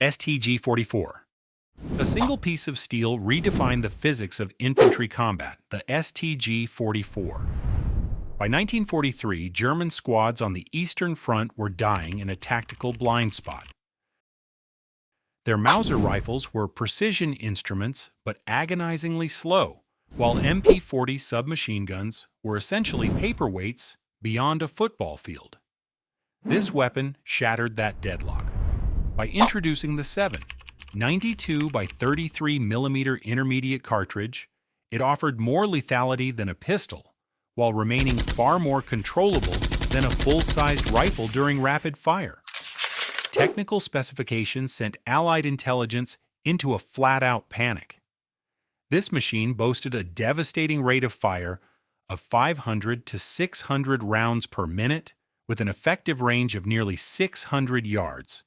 STG-44. A single piece of steel redefined the physics of infantry combat, the STG-44. By 1943, German squads on the Eastern Front were dying in a tactical blind spot. Their Mauser rifles were precision instruments, but agonizingly slow, while MP-40 submachine guns were essentially paperweights beyond a football field. This weapon shattered that deadlock by introducing the 7.92 by 33 mm intermediate cartridge. It offered more lethality than a pistol, while remaining far more controllable than a full-sized rifle during rapid fire. Technical specifications sent Allied intelligence into a flat-out panic. This machine boasted a devastating rate of fire of 500 to 600 rounds per minute, with an effective range of nearly 600 yards.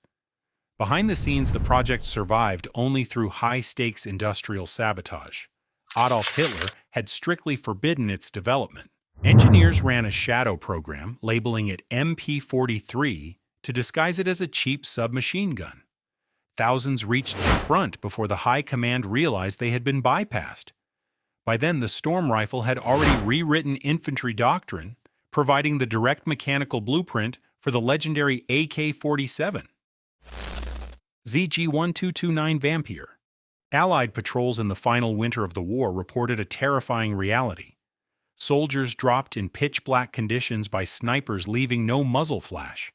Behind the scenes, the project survived only through high-stakes industrial sabotage. Adolf Hitler had strictly forbidden its development. Engineers ran a shadow program, labeling it MP-43, to disguise it as a cheap submachine gun. Thousands reached the front before the high command realized they had been bypassed. By then, the Storm Rifle had already rewritten infantry doctrine, providing the direct mechanical blueprint for the legendary AK-47. ZG-1229 Vampir. Allied patrols in the final winter of the war reported a terrifying reality. Soldiers dropped in pitch-black conditions by snipers leaving no muzzle flash.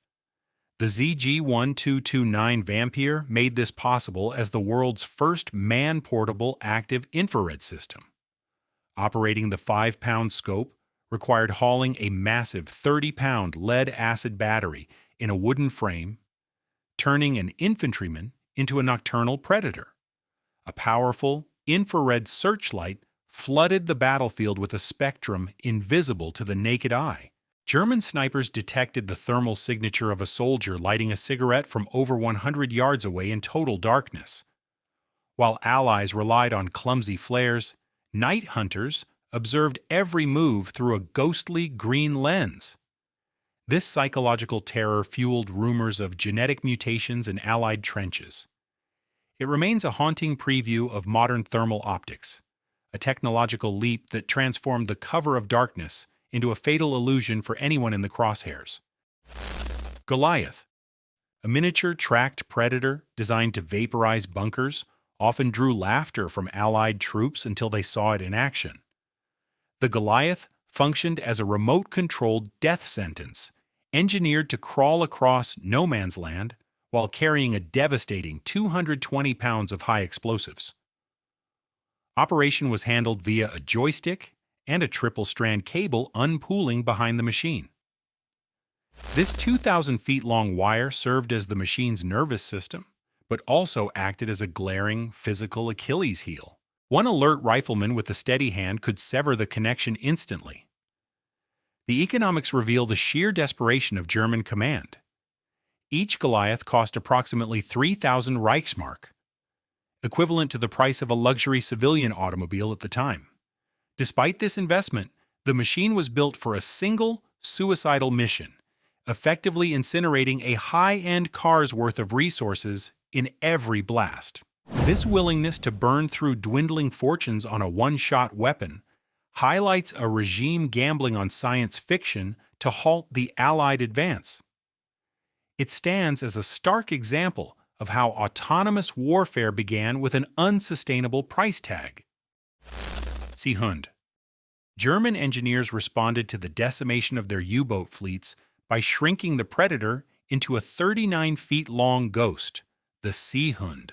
The ZG-1229 Vampir made this possible as the world's first man-portable active infrared system. Operating the 5-pound scope required hauling a massive 30-pound lead-acid battery in a wooden frame, turning an infantryman into a nocturnal predator. A powerful, infrared searchlight flooded the battlefield with a spectrum invisible to the naked eye. German snipers detected the thermal signature of a soldier lighting a cigarette from over 100 yards away in total darkness. While Allies relied on clumsy flares, night hunters observed every move through a ghostly green lens. This psychological terror fueled rumors of genetic mutations in Allied trenches. It remains a haunting preview of modern thermal optics, a technological leap that transformed the cover of darkness into a fatal illusion for anyone in the crosshairs. Goliath. A miniature tracked predator designed to vaporize bunkers often drew laughter from Allied troops until they saw it in action. The Goliath functioned as a remote-controlled death sentence, engineered to crawl across no man's land while carrying a devastating 220 pounds of high explosives. Operation was handled via a joystick and a triple-strand cable unpooling behind the machine. This 2,000 feet long wire served as the machine's nervous system, but also acted as a glaring physical Achilles heel. One alert rifleman with a steady hand could sever the connection instantly. The economics reveal the sheer desperation of German command. Each Goliath cost approximately 3,000 Reichsmark, equivalent to the price of a luxury civilian automobile at the time. Despite this investment, the machine was built for a single, suicidal mission, effectively incinerating a high-end car's worth of resources in every blast. This willingness to burn through dwindling fortunes on a one-shot weapon highlights a regime gambling on science fiction to halt the Allied advance. It stands as a stark example of how autonomous warfare began with an unsustainable price tag. Seehund. German engineers responded to the decimation of their U-boat fleets by shrinking the Predator into a 39-feet-long ghost, the Seehund.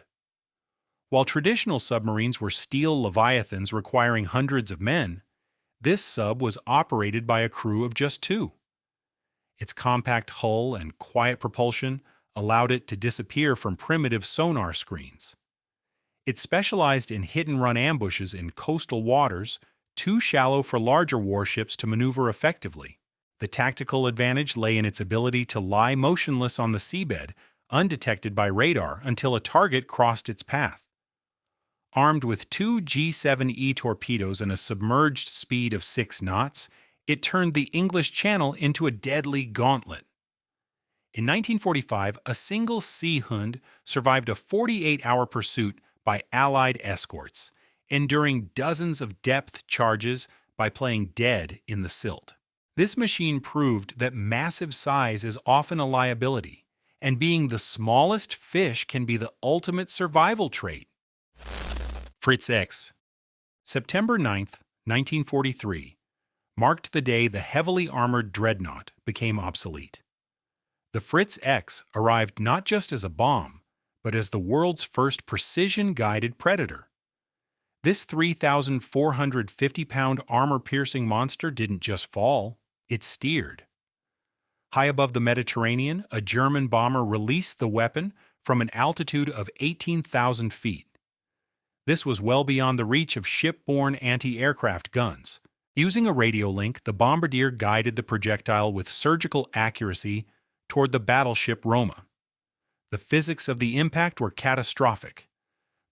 While traditional submarines were steel leviathans requiring hundreds of men, this sub was operated by a crew of just 2. Its compact hull and quiet propulsion allowed it to disappear from primitive sonar screens. It specialized in hit-and-run ambushes in coastal waters too shallow for larger warships to maneuver effectively. The tactical advantage lay in its ability to lie motionless on the seabed, undetected by radar until a target crossed its path. Armed with 2 G7E torpedoes and a submerged speed of 6 knots, it turned the English Channel into a deadly gauntlet. In 1945, a single Sea Hund survived a 48-hour pursuit by Allied escorts, enduring dozens of depth charges by playing dead in the silt. This machine proved that massive size is often a liability, and being the smallest fish can be the ultimate survival trait. Fritz X. September 9th, 1943, marked the day the heavily armored dreadnought became obsolete. The Fritz X arrived not just as a bomb, but as the world's first precision-guided predator. This 3,450-pound armor-piercing monster didn't just fall, it steered. High above the Mediterranean, a German bomber released the weapon from an altitude of 18,000 feet. This was well beyond the reach of ship-borne anti-aircraft guns. Using a radio link, the bombardier guided the projectile with surgical accuracy toward the battleship Roma. The physics of the impact were catastrophic.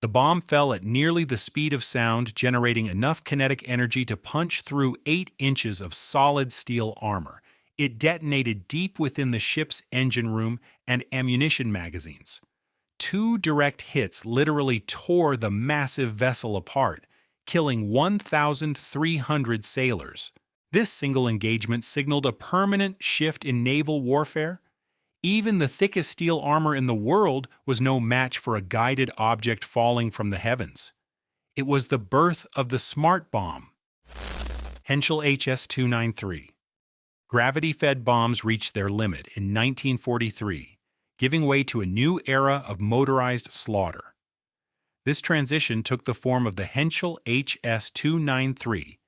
The bomb fell at nearly the speed of sound, generating enough kinetic energy to punch through 8 inches of solid steel armor. It detonated deep within the ship's engine room and ammunition magazines. 2 direct hits literally tore the massive vessel apart, killing 1,300 sailors. This single engagement signaled a permanent shift in naval warfare. Even the thickest steel armor in the world was no match for a guided object falling from the heavens. It was the birth of the smart bomb. Henschel HS-293. Gravity-fed bombs reached their limit in 1943, giving way to a new era of motorized slaughter. This transition took the form of the Henschel HS-293,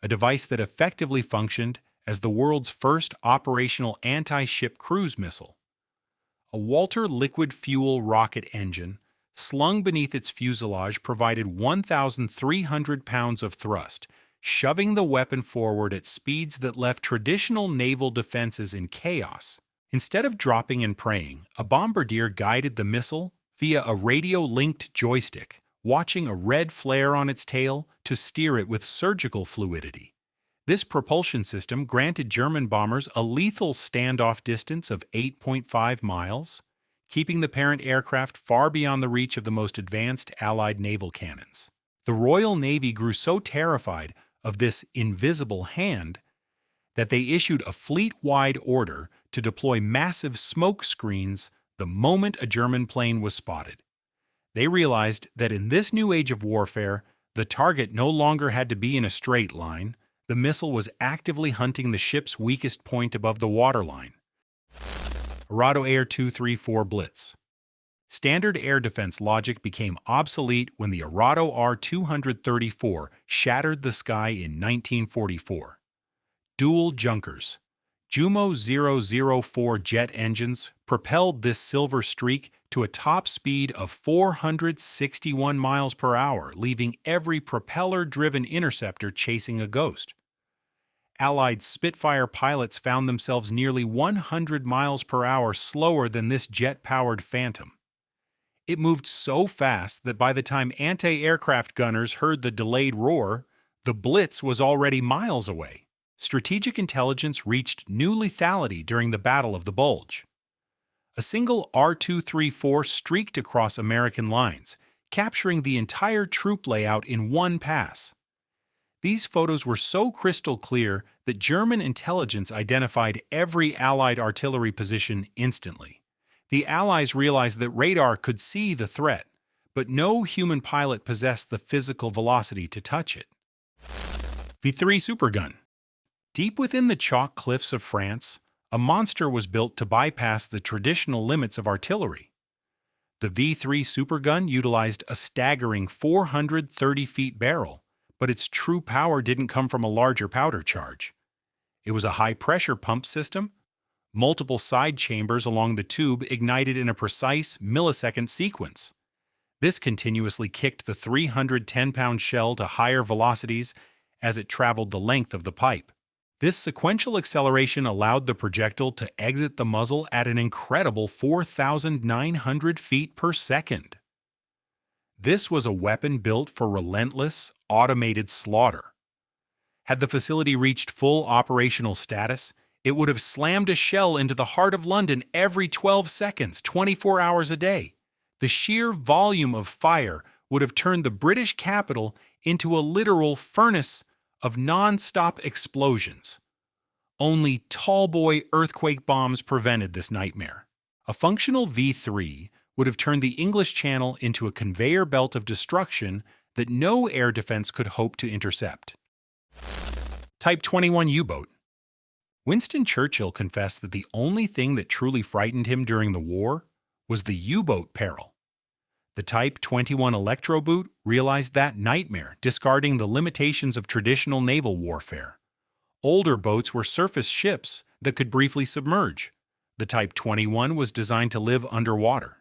a device that effectively functioned as the world's first operational anti-ship cruise missile. A Walter liquid-fuel rocket engine, slung beneath its fuselage, provided 1,300 pounds of thrust, shoving the weapon forward at speeds that left traditional naval defenses in chaos. Instead of dropping and praying, a bombardier guided the missile via a radio-linked joystick, watching a red flare on its tail to steer it with surgical fluidity. This propulsion system granted German bombers a lethal standoff distance of 8.5 miles, keeping the parent aircraft far beyond the reach of the most advanced Allied naval cannons. The Royal Navy grew so terrified of this invisible hand that they issued a fleet-wide order to deploy massive smoke screens the moment a German plane was spotted. They realized that in this new age of warfare, the target no longer had to be in a straight line. The missile was actively hunting the ship's weakest point above the waterline. Arado Air 234 Blitz. Standard air defense logic became obsolete when the Arado R-234 shattered the sky in 1944. Dual junkers, Jumo 004 jet engines, propelled this silver streak to a top speed of 461 miles per hour, leaving every propeller-driven interceptor chasing a ghost. Allied Spitfire pilots found themselves nearly 100 miles per hour slower than this jet-powered Phantom. It moved so fast that by the time anti-aircraft gunners heard the delayed roar, the Blitz was already miles away. Strategic intelligence reached new lethality during the Battle of the Bulge. A single R-234 streaked across American lines, capturing the entire troop layout in one pass. These photos were so crystal clear that German intelligence identified every Allied artillery position instantly. The Allies realized that radar could see the threat, but no human pilot possessed the physical velocity to touch it. V3 Supergun. Deep within the chalk cliffs of France, a monster was built to bypass the traditional limits of artillery. The V3 Supergun utilized a staggering 430-feet barrel, but its true power didn't come from a larger powder charge. It was a high-pressure pump system. Multiple side chambers along the tube ignited in a precise millisecond sequence. This continuously kicked the 310-pound shell to higher velocities as it traveled the length of the pipe. This sequential acceleration allowed the projectile to exit the muzzle at an incredible 4,900 feet per second. This was a weapon built for relentless, automated slaughter. Had the facility reached full operational status, It would have slammed a shell into the heart of London every 12 seconds, 24 hours a day. The sheer volume of fire would have turned the British capital into a literal furnace of non-stop explosions. Only tall-boy earthquake bombs prevented this nightmare. A functional V3 would have turned the English Channel into a conveyor belt of destruction that no air defense could hope to intercept. Type 21 U-boat. Winston Churchill confessed that the only thing that truly frightened him during the war was the U-boat peril. The Type 21 Electro-boot realized that nightmare, discarding the limitations of traditional naval warfare. Older boats were surface ships that could briefly submerge. The Type 21 was designed to live underwater.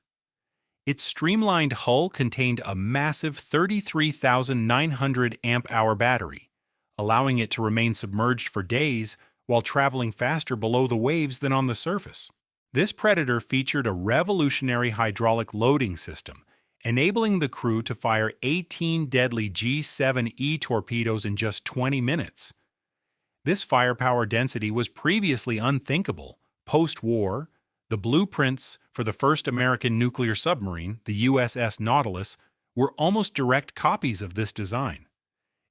Its streamlined hull contained a massive 33,900 amp-hour battery, allowing it to remain submerged for days while traveling faster below the waves than on the surface. This Predator featured a revolutionary hydraulic loading system, enabling the crew to fire 18 deadly G7E torpedoes in just 20 minutes. This firepower density was previously unthinkable. Post-war, the blueprints for the first American nuclear submarine, the USS Nautilus, were almost direct copies of this design.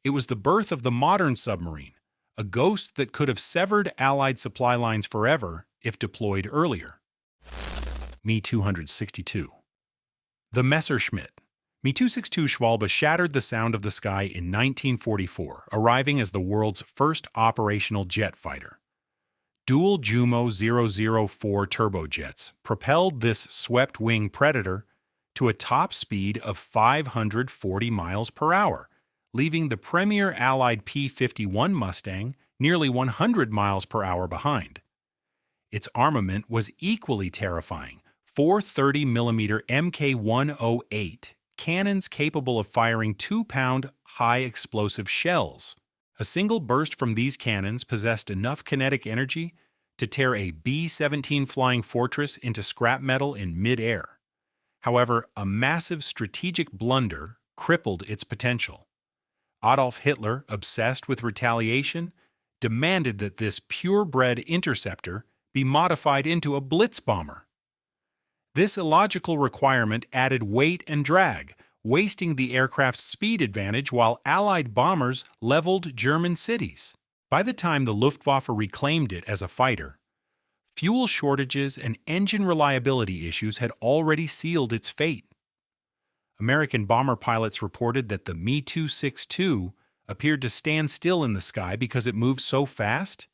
It was the birth of the modern submarine, a ghost that could have severed Allied supply lines forever if deployed earlier. Me-262. The Messerschmitt. Me-262 Schwalbe shattered the sound of the sky in 1944, arriving as the world's first operational jet fighter. Dual Jumo 004 turbojets propelled this swept-wing Predator to a top speed of 540 miles per hour, leaving the premier Allied P-51 Mustang nearly 100 miles per hour behind. Its armament was equally terrifying: 430mm Mk108 cannons capable of firing 2-pound high-explosive shells. A single burst from these cannons possessed enough kinetic energy to tear a B-17 Flying Fortress into scrap metal in mid-air. However, a massive strategic blunder crippled its potential. Adolf Hitler, obsessed with retaliation, demanded that this purebred interceptor be modified into a Blitz bomber. This illogical requirement added weight and drag, wasting the aircraft's speed advantage while Allied bombers leveled German cities. By the time the Luftwaffe reclaimed it as a fighter, fuel shortages and engine reliability issues had already sealed its fate. American bomber pilots reported that the Me-262 appeared to stand still in the sky because it moved so fast,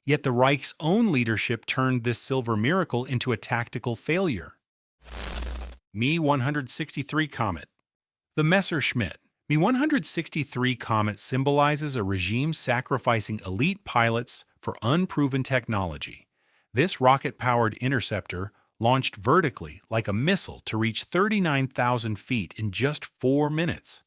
yet the Reich's own leadership turned this silver miracle into a tactical failure. Me-163 Comet. The Messerschmitt. Me-163 Comet symbolizes a regime sacrificing elite pilots for unproven technology. This rocket-powered interceptor launched vertically like a missile to reach 39,000 feet in just 4 minutes.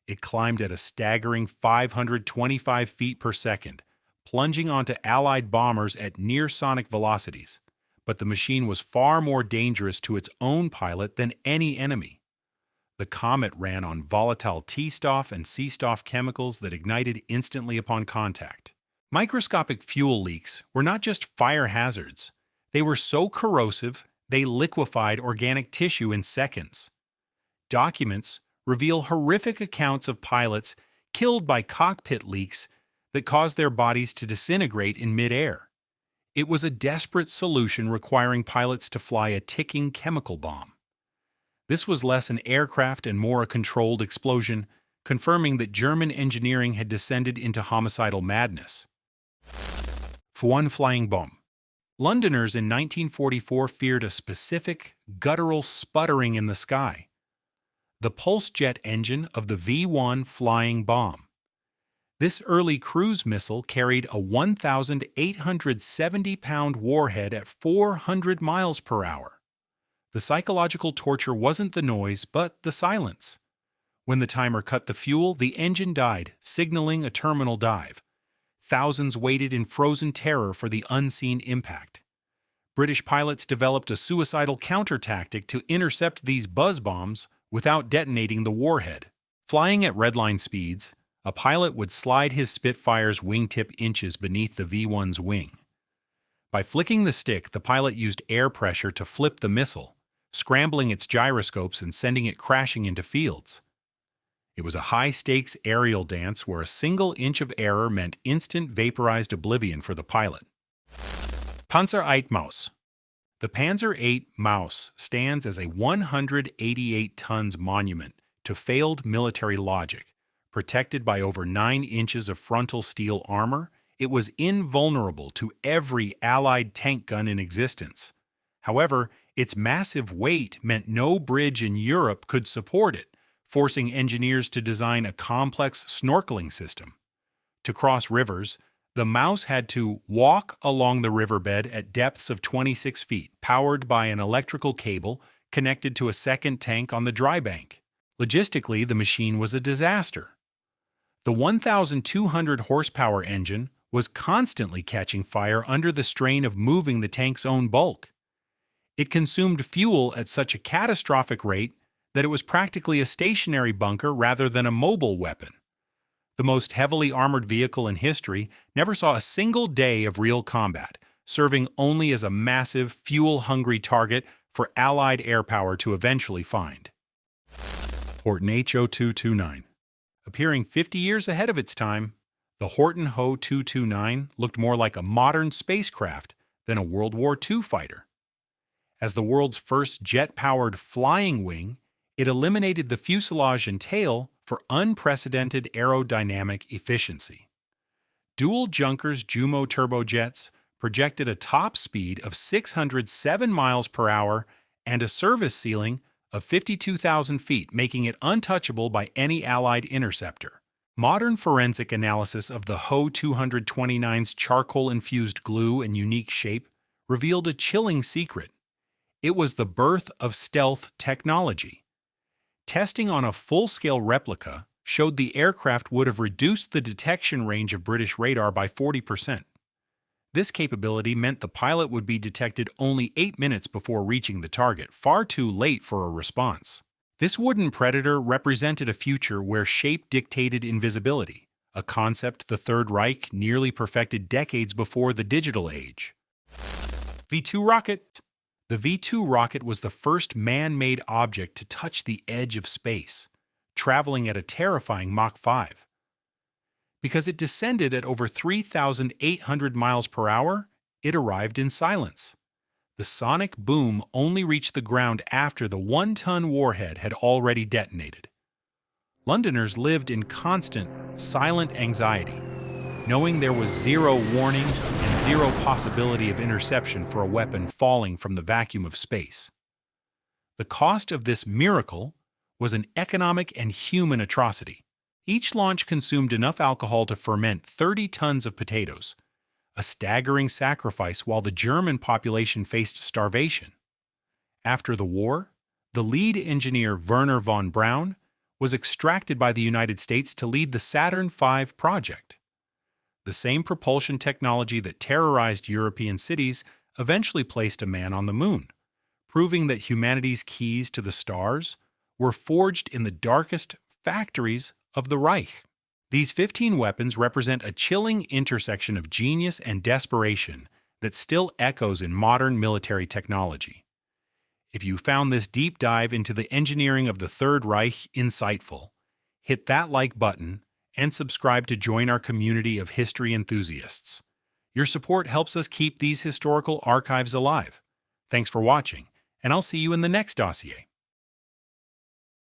It climbed at a staggering 525 feet per second, plunging onto Allied bombers at near-sonic velocities. But the machine was far more dangerous to its own pilot than any enemy. The Comet ran on volatile T-Stoff and C-Stoff chemicals that ignited instantly upon contact. Microscopic fuel leaks were not just fire hazards. They were so corrosive, they liquefied organic tissue in seconds. Documents reveal horrific accounts of pilots killed by cockpit leaks that caused their bodies to disintegrate in mid-air. It was a desperate solution requiring pilots to fly a ticking chemical bomb. This was less an aircraft and more a controlled explosion, confirming that German engineering had descended into homicidal madness. F1 Flying Bomb. Londoners in 1944 feared a specific, guttural sputtering in the sky: the pulse jet engine of the V1 flying bomb. This early cruise missile carried a 1,870-pound warhead at 400 miles per hour. The psychological torture wasn't the noise, but the silence. When the timer cut the fuel, the engine died, signaling a terminal dive. Thousands waited in frozen terror for the unseen impact. British pilots developed a suicidal counter tactic to intercept these buzz bombs without detonating the warhead. Flying at redline speeds, a pilot would slide his Spitfire's wingtip inches beneath the V1's wing. By flicking the stick, the pilot used air pressure to flip the missile, scrambling its gyroscopes and sending it crashing into fields. It was a high-stakes aerial dance where a single inch of error meant instant vaporized oblivion for the pilot. Panzer VIII Maus. The Panzer VIII Maus stands as a 188 tons monument to failed military logic. Protected by over 9 inches of frontal steel armor, it was invulnerable to every Allied tank gun in existence. However, its massive weight meant no bridge in Europe could support it, forcing engineers to design a complex snorkeling system. To cross rivers, the Maus had to walk along the riverbed at depths of 26 feet, powered by an electrical cable connected to a second tank on the dry bank. Logistically, the machine was a disaster. The 1,200 horsepower engine was constantly catching fire under the strain of moving the tank's own bulk. It consumed fuel at such a catastrophic rate that it was practically a stationary bunker rather than a mobile weapon. The most heavily armored vehicle in history never saw a single day of real combat, serving only as a massive, fuel-hungry target for Allied air power to eventually find. Horten HO-229. Appearing 50 years ahead of its time, the Horten HO-229 looked more like a modern spacecraft than a World War II fighter. As the world's first jet-powered flying wing, it eliminated the fuselage and tail for unprecedented aerodynamic efficiency. Dual Junkers Jumo turbojets projected a top speed of 607 miles per hour and a service ceiling of 52,000 feet, making it untouchable by any Allied interceptor. Modern forensic analysis of the HO-229's charcoal-infused glue and unique shape revealed a chilling secret. It was the birth of stealth technology. Testing on a full-scale replica showed the aircraft would have reduced the detection range of British radar by 40%. This capability meant the pilot would be detected only 8 minutes before reaching the target, far too late for a response. This wooden predator represented a future where shape dictated invisibility, a concept the Third Reich nearly perfected decades before the digital age. V2 rocket. The V2 rocket was the first man-made object to touch the edge of space, traveling at a terrifying Mach 5. Because it descended at over 3,800 miles per hour, it arrived in silence. The sonic boom only reached the ground after the 1-ton warhead had already detonated. Londoners lived in constant, silent anxiety, knowing there was zero warning and zero possibility of interception for a weapon falling from the vacuum of space. The cost of this miracle was an economic and human atrocity. Each launch consumed enough alcohol to ferment 30 tons of potatoes, a staggering sacrifice while the German population faced starvation. After the war, the lead engineer Werner von Braun was extracted by the United States to lead the Saturn V project. The same propulsion technology that terrorized European cities eventually placed a man on the moon, proving that humanity's keys to the stars were forged in the darkest factories of the Reich. These 15 weapons represent a chilling intersection of genius and desperation that still echoes in modern military technology. If you found this deep dive into the engineering of the Third Reich insightful, hit that like button and subscribe to join our community of history enthusiasts. Your support helps us keep these historical archives alive. Thanks for watching, and I'll see you in the next dossier.